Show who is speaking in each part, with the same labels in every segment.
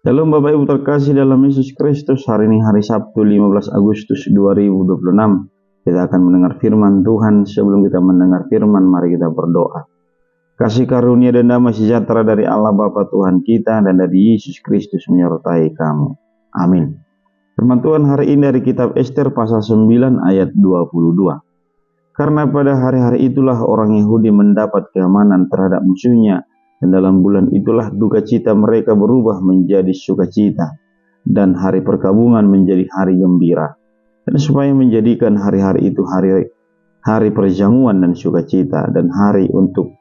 Speaker 1: Shalom Bapak Ibu terkasih dalam Yesus Kristus. Hari ini hari Sabtu 15 Agustus 2026. Kita akan mendengar firman Tuhan. Sebelum kita mendengar firman, mari kita berdoa. Kasih karunia dan damai sejahtera dari Allah Bapa Tuhan kita dan dari Yesus Kristus menyertai kamu. Amin. Firman Tuhan hari ini dari kitab Ester pasal 9 ayat 22. Karena pada hari-hari itulah orang Yahudi mendapat keamanan terhadap musuhnya, dan dalam bulan itulah duka cita mereka berubah menjadi sukacita, dan hari perkabungan menjadi hari gembira. Dan supaya menjadikan hari-hari itu hari perjamuan dan sukacita, dan hari untuk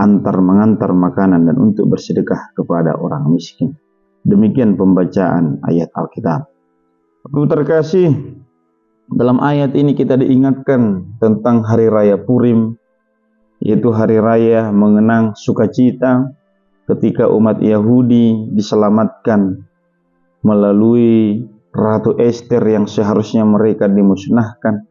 Speaker 1: mengantar makanan dan untuk bersedekah kepada orang miskin. Demikian pembacaan ayat Alkitab. Aku terkasih, dalam ayat ini kita diingatkan tentang hari raya Purim, yaitu hari raya mengenang sukacita ketika umat Yahudi diselamatkan melalui Ratu Ester yang seharusnya mereka dimusnahkan.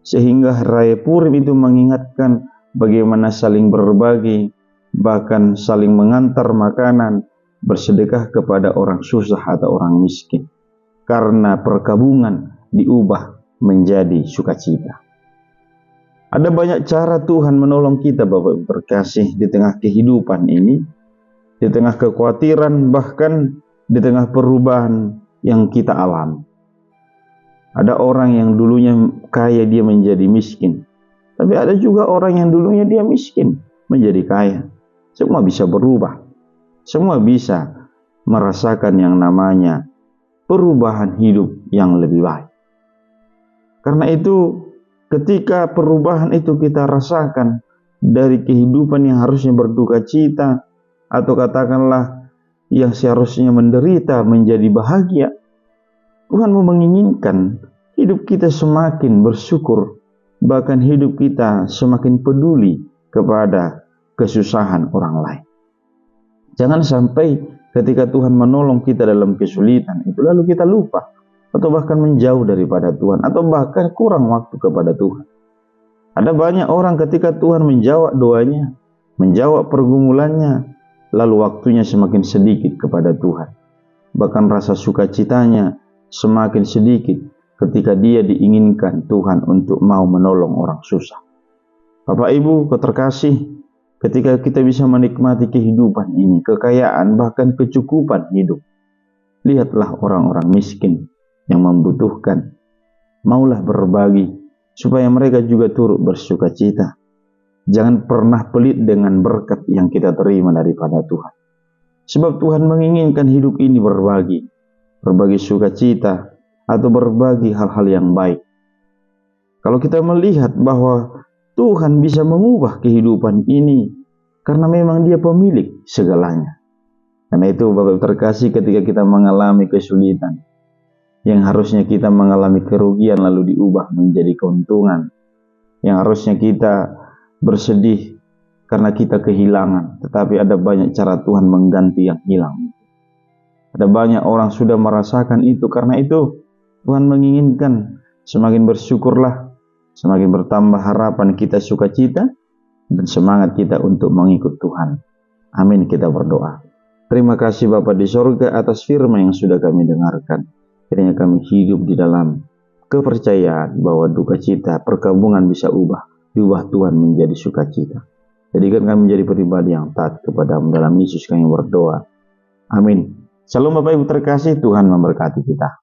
Speaker 1: Sehingga raya Purim itu mengingatkan bagaimana saling berbagi, bahkan saling mengantar makanan, bersedekah kepada orang susah atau orang miskin. Karena perkabungan diubah menjadi sukacita. Ada banyak cara Tuhan menolong kita Bapak terkasih di tengah kehidupan ini, di tengah kekhawatiran, bahkan di tengah perubahan yang kita alami. Ada orang yang dulunya kaya dia menjadi miskin, tapi ada juga orang yang dulunya dia miskin menjadi kaya. Semua bisa berubah, semua bisa merasakan yang namanya perubahan hidup yang lebih baik. Karena itu, ketika perubahan itu kita rasakan dari kehidupan yang harusnya berduka cita, atau katakanlah yang seharusnya menderita menjadi bahagia, Tuhan menginginkan hidup kita semakin bersyukur, bahkan hidup kita semakin peduli kepada kesusahan orang lain. Jangan sampai ketika Tuhan menolong kita dalam kesulitan itu lalu kita lupa, atau bahkan menjauh daripada Tuhan, atau bahkan kurang waktu kepada Tuhan. Ada banyak orang ketika Tuhan menjawab doanya, menjawab pergumulannya, lalu waktunya semakin sedikit kepada Tuhan. Bahkan rasa sukacitanya semakin sedikit ketika dia diinginkan Tuhan untuk mau menolong orang susah. Bapak Ibu terkasih, ketika kita bisa menikmati kehidupan ini, kekayaan bahkan kecukupan hidup, lihatlah orang-orang miskin yang membutuhkan, maulah berbagi supaya mereka juga turut bersuka cita. Jangan pernah pelit dengan berkat yang kita terima daripada Tuhan, sebab Tuhan menginginkan hidup ini berbagi sukacita atau berbagi hal-hal yang baik. Kalau kita melihat bahwa Tuhan bisa mengubah kehidupan ini karena memang Dia pemilik segalanya. Karena itu Bapak terkasih, ketika kita mengalami kesulitan, yang harusnya kita mengalami kerugian lalu diubah menjadi keuntungan, yang harusnya kita bersedih karena kita kehilangan, tetapi ada banyak cara Tuhan mengganti yang hilang. Ada banyak orang sudah merasakan itu. Karena itu Tuhan menginginkan semakin bersyukurlah, semakin bertambah harapan kita, sukacita, dan semangat kita untuk mengikut Tuhan. Amin, kita berdoa. Terima kasih Bapa di sorga atas firman yang sudah kami dengarkan. Kiranya kami hidup di dalam kepercayaan bahwa duka cita, perkabungan bisa diubah Tuhan menjadi sukacita. Jadikan kami menjadi pribadi yang taat kepada-Mu. Dalam Yesus kami berdoa. Amin. Shalom Bapak Ibu terkasih, Tuhan memberkati kita.